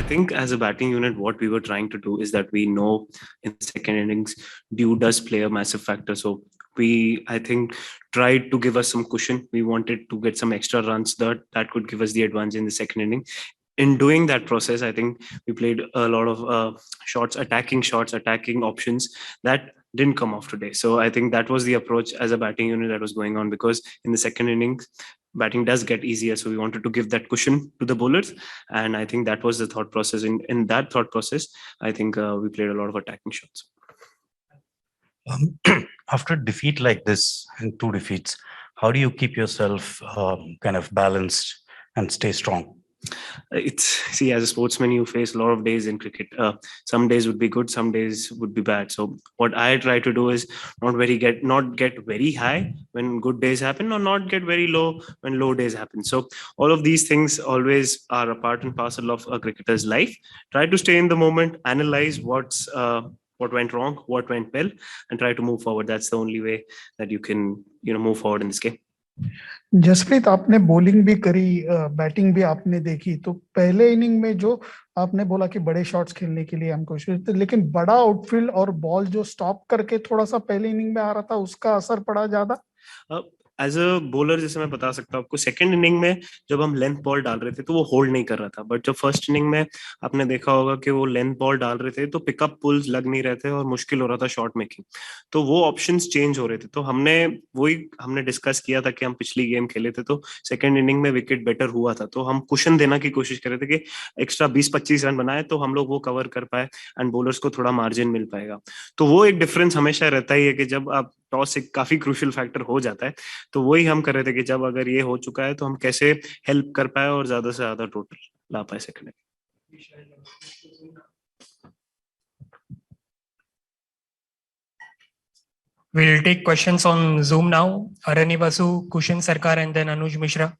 think as a batting unit, what we were trying to do is that we know in the second innings, Dew does play a massive factor. So I think, tried to give us some cushion. We wanted to get some extra runs that could give us the advantage in the second inning. In doing that process, I think we played a lot of shots, attacking options that didn't come off today. So I think that was the approach as a batting unit that was going on, because in the second innings, batting does get easier. So we wanted to give that cushion to the bowlers. And I think that was the thought process. In that thought process, I think we played a lot of attacking shots. After defeat like this, and 2 defeats, how do you keep yourself kind of balanced and stay strong? See, as a sportsman, you face a lot of days in cricket. Some days would be good, some days would be bad. So what I try to do is not get very high when good days happen, or not get very low when low days happen. So all of these things always are a part and parcel of a cricketer's life. Try to stay in the moment, analyze what went wrong, what went well, and try to move forward. That's the only way that you can move forward in this game. Jasprit, आपने bowling भी करी, batting भी आपने देखी, तो पहले inning में जो आपने बोला कि बड़े शॉट्स खेलने के लिए हम कोशिश थे, लेकिन बड़ा आउटफील्ड और बॉल जो स्टॉप करके थोड़ा सा पहले इनिंग में आ रहा था, उसका असर पड़ा ज्यादा? एज अ बॉलर जैसे मैं बता सकता हूँ आपको, सेकंड इनिंग में जब हम लेंथ बॉल डाल रहे थे तो वो होल्ड नहीं कर रहा था, बट जब फर्स्ट इनिंग में आपने देखा होगा कि वो लेंथ बॉल डाल रहे थे तो पिकअप पुल्स लग नहीं रहे थे और मुश्किल हो रहा था शॉट मेकिंग, तो वो ऑप्शंस चेंज हो रहे थे। तो हमने डिस्कस किया था कि हम पिछली गेम खेले थे तो सेकंड इनिंग में विकेट बेटर हुआ था, तो हम कुशन देना की कोशिश कर रहे थे कि एक्स्ट्रा 20-25 रन बनाए तो हम लोग वो कवर कर पाए एंड बॉलर्स को थोड़ा मार्जिन मिल पाएगा। तो वो एक डिफरेंस हमेशा रहता ही है कि जब आप टॉस एक काफी क्रूशियल फैक्टर हो जाता है, तो वही हम कर रहे थे कि जब अगर ये हो चुका है तो हम कैसे हेल्प कर पाए और ज्यादा से ज्यादा टोटल ला पाए सेकंड में। We'll take questions on Zoom now. Arani Basu, Kushan Sarkar, and then Anuj Mishra.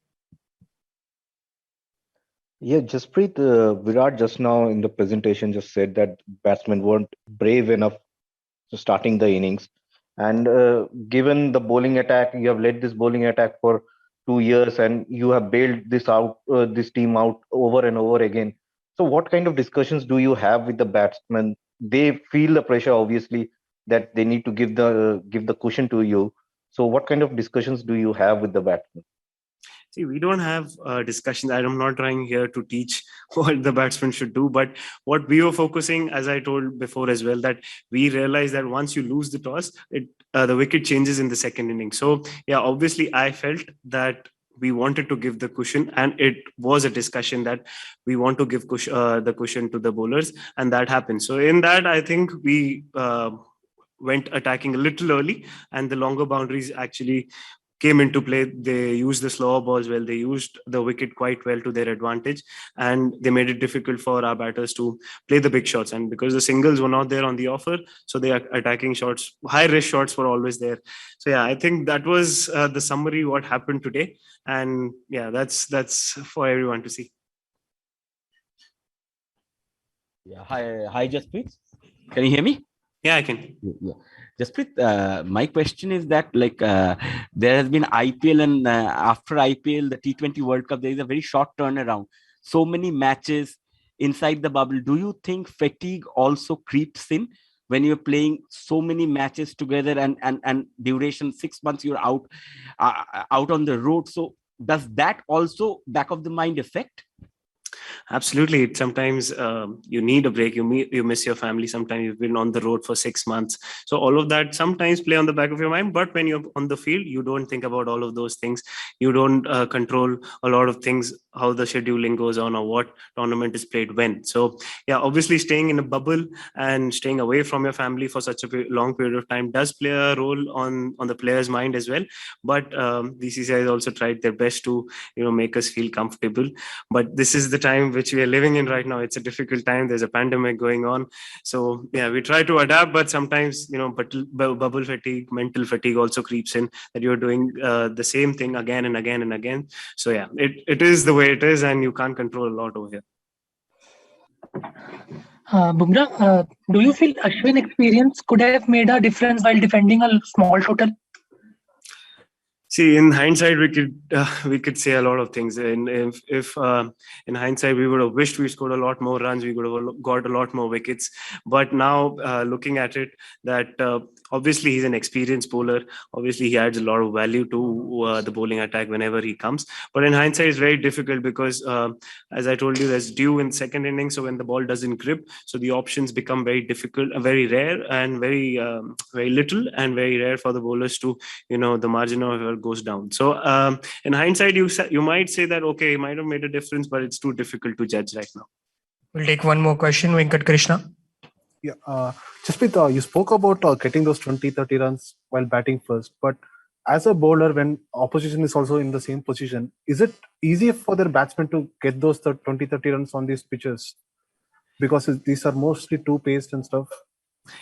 Yeah, Jaspreet, Virat just now in the presentation just said that batsmen weren't brave enough to starting the innings. And given the bowling attack, you have led this bowling attack for 2 years and you have bailed this team out over and over again. So what kind of discussions do you have with the batsmen? They feel the pressure, obviously, that they need to give the cushion to you. So what kind of discussions do you have with the batsmen? See, we don't have discussions. I'm not trying here to teach what the batsman should do, but what we were focusing, as I told before as well, that we realized that once you lose the toss, the wicket changes in the second inning. So yeah, obviously I felt that we wanted to give the cushion, and it was a discussion that we want to give the cushion to the bowlers, and that happened. So in that, I think we went attacking a little early, and the longer boundaries actually came into play. They used the slower balls well. They used the wicket quite well to their advantage, and they made it difficult for our batters to play the big shots. And because the singles were not there on the offer, so the attacking shots, high risk shots, were always there. So yeah, I think that was the summary what happened today, and yeah, that's for everyone to see. Yeah, hi, Jaspreet. Can you hear me? Yeah, I can. Yeah. Jaspreet, my question is that there has been IPL, and after IPL, the T20 World Cup, there is a very short turnaround. So many matches inside the bubble. Do you think fatigue also creeps in when you're playing so many matches together and duration 6 months you're out on the road? So does that also back of the mind affect? Absolutely. Sometimes you need a break. You miss your family. Sometimes you've been on the road for 6 months. So all of that sometimes play on the back of your mind. But when you're on the field, you don't think about all of those things. You don't control a lot of things, how the scheduling goes on or what tournament is played when. So yeah, obviously staying in a bubble and staying away from your family for such a long period of time does play a role on the player's mind as well. But BCCI has also tried their best to make us feel comfortable. But this is the time which we are living in right now. It's a difficult time. There's a pandemic going on. So yeah, we try to adapt, but sometimes, bubble fatigue, mental fatigue also creeps in, that you're doing the same thing again and again and again. So yeah, it is the way it is, and you can't control a lot over here. Bumrah, do you feel Ashwin experience could have made a difference while defending a small total? See, in hindsight, we could say a lot of things. And if in hindsight we would have wished we scored a lot more runs, we would have got a lot more wickets. But now, looking at it, that obviously he's an experienced bowler. Obviously, he adds a lot of value to the bowling attack whenever he comes. But in hindsight, it's very difficult because, as I told you, there's dew in second innings. So when the ball doesn't grip, so the options become very difficult, very rare, and very little, and very rare for the bowlers to, the margin of error goes down. So in hindsight, you might say that, okay, it might have made a difference, but it's too difficult to judge right now. We'll take one more question, Venkat Krishna. Yeah, Jasprit, you spoke about getting those 20-30 runs while batting first, but as a bowler, when opposition is also in the same position, is it easy for their batsmen to get those 20-30 runs on these pitches? Because these are mostly two-paced and stuff.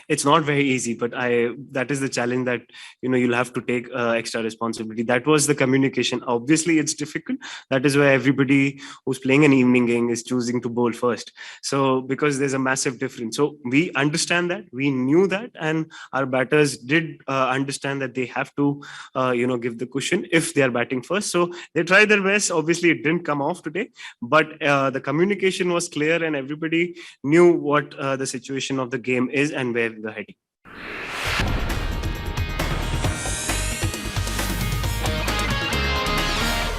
It's not very easy, but that is the challenge that you'll have to take extra responsibility. That was the communication. Obviously it's difficult. That is why everybody who's playing an evening game is choosing to bowl first, so because there's a massive difference. So we understand that, we knew that, and our batters did understand that they have to give the cushion if they are batting first. So they tried their best. Obviously it didn't come off today, but the communication was clear and everybody knew what the situation of the game is and where we were heading.